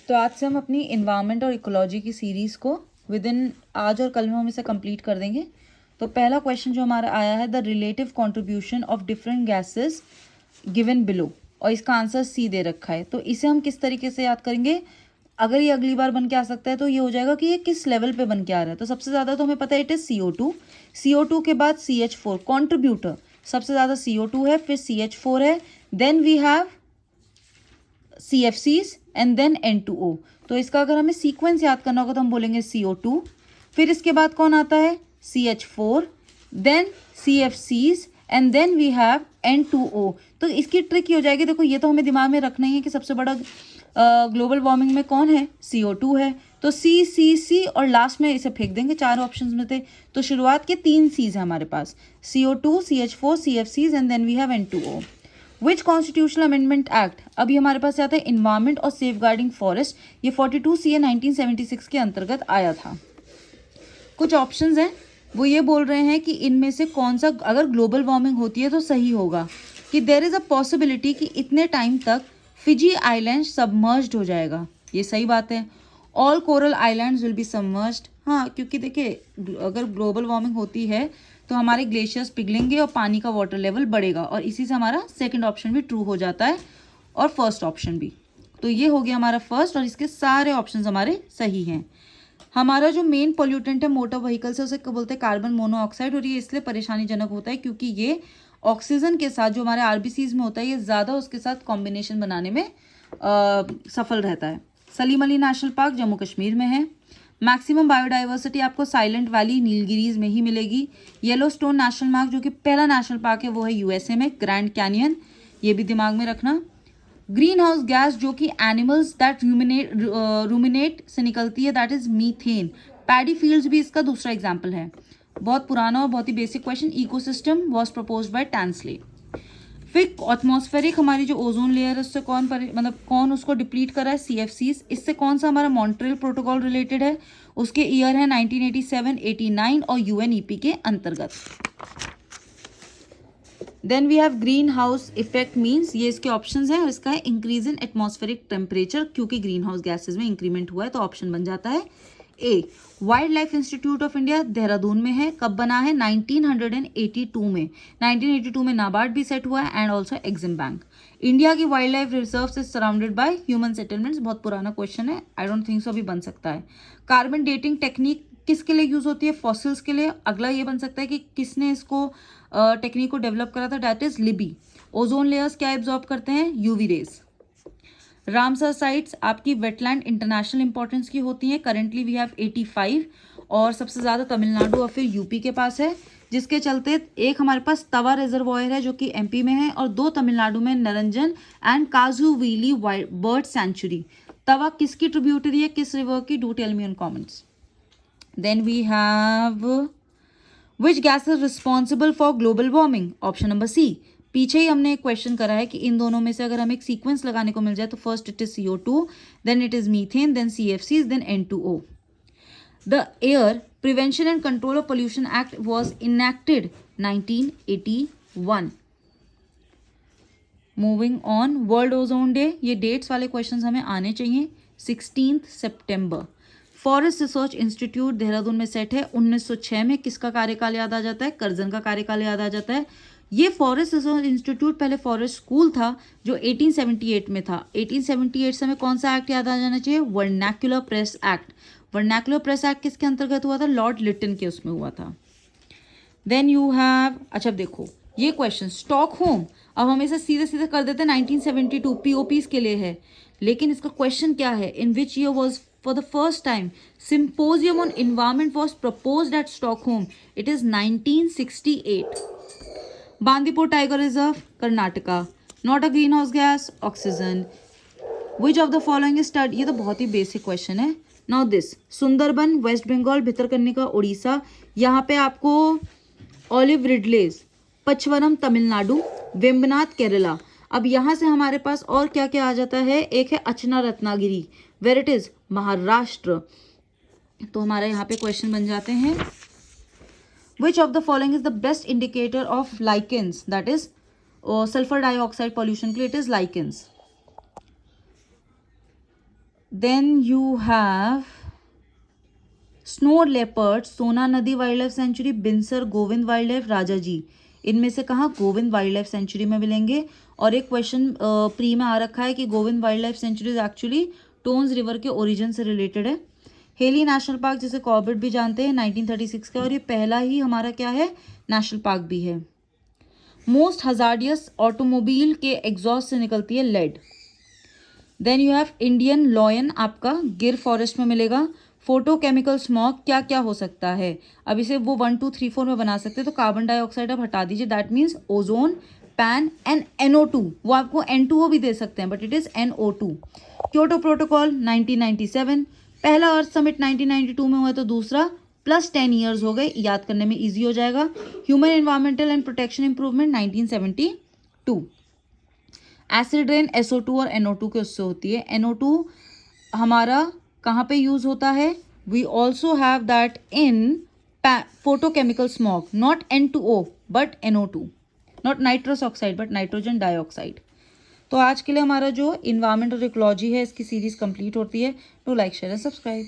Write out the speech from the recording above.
तो आज से हम अपनी इन्वायरमेंट और इकोलॉजी की सीरीज़ को विद इन आज और कल में हम इसे कंप्लीट कर देंगे। तो पहला क्वेश्चन जो हमारा आया है, the relative contribution of different gases given below, और इसका आंसर सी दे रखा है। तो इसे हम किस तरीके से याद करेंगे? अगर ये अगली बार बन के आ सकता है तो ये हो जाएगा कि ये किस लेवल पे बन के आ रहा है। तो सबसे ज़्यादा तो हमें पता है इट इज़ CO2। CO2 के बाद CH4 कॉन्ट्रीब्यूटर, सबसे ज़्यादा CO2 है, फिर CH4 है, then we have CFCs and then N2O। तो इसका अगर हमें सीक्वेंस याद करना होगा तो हम बोलेंगे CO2, फिर इसके बाद कौन आता है? CH4, then CFCs and then we have N2O। तो इसकी ट्रिक ये हो जाएगी, देखो ये तो हमें दिमाग में रखना ही है कि सबसे बड़ा ग्लोबल वार्मिंग में कौन है? CO2 है। तो C और लास्ट में इसे फेंक देंगे, चार ऑप्शंस में थे तो शुरुआत के 3 C's है हमारे पास, CO2, CH4, CFCs and then we have N2O। Which constitutional amendment act, अभी हमारे पास आता है इन्वायरमेंट और सेफ गार्डिंग फॉरेस्ट, ये 42 CA 1976 के अंतर्गत आया था। कुछ ऑप्शंस हैं, वो ये बोल रहे हैं कि इनमें से कौन सा अगर ग्लोबल वार्मिंग होती है तो सही होगा, कि देयर इज़ अ पॉसिबिलिटी कि इतने टाइम तक फिजी आइलैंड सबमर्ज्ड हो जाएगा। ये सही बात है। All coral islands will be submerged, हाँ, क्योंकि देखिए अगर ग्लोबल वार्मिंग होती है तो हमारे ग्लेशियर्स पिघलेंगे और पानी का वाटर लेवल बढ़ेगा, और इसी से हमारा सेकंड ऑप्शन भी ट्रू हो जाता है और फर्स्ट ऑप्शन भी। तो ये हो गया हमारा फर्स्ट, और इसके सारे ऑप्शंस हमारे सही हैं। हमारा जो मेन पोल्यूटेंट है मोटर व्हीकल से, उसे बोलते हैं कार्बन मोनोऑक्साइड, और ये इसलिए परेशानीजनक होता है क्योंकि ये ऑक्सीजन के साथ जो हमारे आरबीसीज में होता है, ये ज़्यादा उसके साथ कॉम्बिनेशन बनाने में सफल रहता है। सलीम अली नेशनल पार्क जम्मू कश्मीर में है। मैक्सिमम बायोडाइवर्सिटी आपको साइलेंट वैली नीलगिरीज में ही मिलेगी। येलोस्टोन नेशनल पार्क जो कि पहला नेशनल पार्क है वो है USA में, ग्रैंड कैनियन, ये भी दिमाग में रखना। ग्रीन हाउस गैस जो कि एनिमल्स दैट रूमिनेट से निकलती है, that is methane. Paddy fields भी इसका दूसरा एग्जाम्पल है। बहुत पुराना और बहुत ही basic question. Ecosystem was proposed by Tansley. फिर एटमॉस्फेरिक हमारी जो ओजोन लेयर है उससे कौन उसको डिप्लीट कर रहा है? CFCs। इससे कौन सा हमारा मॉन्ट्रियल प्रोटोकॉल रिलेटेड है? उसके ईयर है 1987, 89 और UNEP के अंतर्गत। Then we have greenhouse effect means, ये इसके ऑप्शंस हैं, और इसका है इंक्रीज इन एटमॉस्फेरिक टेम्परेचर, क्योंकि ग्रीन हाउस गैसेज में इंक्रीमेंट हुआ है तो ऑप्शन बन जाता है A. Wildlife institute of India Dehradun में है, कब बना है? 1982 में। 1982 में नाबार्ड भी सेट हुआ है and also EXIM bank. India की wildlife reserve is surrounded by human settlements, बहुत पुराना क्वेश्चन है, आई डोंट थिंक सो अभी बन सकता है। कार्बन डेटिंग टेक्निक किसके लिए यूज होती है? फॉसिल्स के लिए। अगला ये बन सकता है कि किसने इसको टेक्निक को डेवलप करा था, that is Libby. Ozone layers क्या एब्जॉर्ब करते हैं? UV rays. रामसर साइट्स आपकी वेटलैंड इंटरनेशनल इंपॉर्टेंस की होती हैं, करेंटली वी हैव 85, और सबसे ज़्यादा तमिलनाडु और फिर यूपी के पास है, जिसके चलते एक हमारे पास तवा रिजर्वॉयर है जो कि MP में है, और 2 तमिलनाडु में, Niranjan and Kazhuveli bird sanctuary. Tawa किसकी ट्रिब्यूटरी है, किस रिवर की? Do tell me on comments. Then we have which gas is responsible for global warming? Option number C। पीछे ही हमने एक क्वेश्चन करा है कि इन दोनों में से अगर हमें एक सीक्वेंस लगाने को मिल जाए तो first it is CO2, then it is methane, then CFCs, then N2O। The air prevention and control of pollution act was enacted 1981। Moving on, world ozone day, ये डेट्स वाले क्वेश्चन हमें आने चाहिए। 16 सितंबर। फॉरेस्ट रिसर्च इंस्टीट्यूट देहरादून में set है 1906 में। किसका कार्यकाल याद आ जाता है? करजन का कार्यकाल याद आ जाता है। ये फॉरेस्ट रिसर्च इंस्टीट्यूट पहले फॉरेस्ट स्कूल था जो 1878 में था। 1878 से हमें कौन सा एक्ट याद आ जाना चाहिए? Vernacular press act. Vernacular press act किसके अंतर्गत हुआ था? लॉर्ड लिटन के उसमें हुआ था। देन यू हैव, अच्छा देखो ये क्वेश्चन स्टॉकहोम, अब हम इसे सीधे सीधे कर देते हैं, 1972 POPs के लिए है, लेकिन इसका क्वेश्चन क्या है? In which year was for the first time symposium on environment was proposed at Stockholm? It is 1968. Bandipur Tiger Reserve, Karnataka. Not a greenhouse gas, oxygen. Which of the following is studied? ये तो बहुत ही basic question है। Now this Sundarban West Bengal, Bhitarkanika Odisha, यहाँ पे आपको olive ridleys Pichavaram Tamil Nadu, Vembanad Kerala. अब यहाँ से हमारे पास और क्या क्या आ जाता है? एक है अचना Ratnagiri, where it is Maharashtra. तो हमारे यहाँ पे क्वेश्चन बन जाते हैं, which of the following is the best indicator of lichens, that is sulphur dioxide pollution के लिए it is lichens. Then you have snow leopard, Sonanadi wildlife sanctuary, Binsar Govind wildlife, Rajaji, इनमें से कहाँ गोविंद वाइल्ड लाइफ सेंचुरी में मिलेंगे। और एक question pre में आ रखा है कि Govind wildlife sanctuary actually Tons river के ओरिजिन से रिलेटेड है। हेली नेशनल पार्क जिसे कॉर्बेट भी जानते हैं 1936 का, और ये पहला ही हमारा क्या है नेशनल पार्क भी है। मोस्ट हजार्डियस ऑटोमोबाइल के एग्जॉस्ट से निकलती है lead. Then you have Indian lion, आपका गिर फॉरेस्ट में मिलेगा। फोटोकेमिकल स्मॉग क्या क्या हो सकता है, अब इसे वो 1 2 3 4 में बना सकते हैं, तो कार्बन डाइऑक्साइड आप हटा दीजिए, that means ozone, pan and NO2, वो आपको N2O भी दे सकते हैं but it is NO2। Kyoto protocol 1997, पहला अर्थ समिट 1992 में हुआ, तो दूसरा प्लस 10 ईयर्स हो गए, याद करने में ईजी हो जाएगा। Human environmental and protection improvement 1972। Acid rain SO2 और NO2 के उससे होती है। NO2 हमारा कहाँ पे यूज होता है, we also have that in photochemical smog, not N2O but NO2, not nitrous oxide but nitrogen dioxide. तो आज के लिए हमारा जो इन्वायरमेंट और इकोलॉजी है इसकी सीरीज कंप्लीट होती है। To like share and subscribe.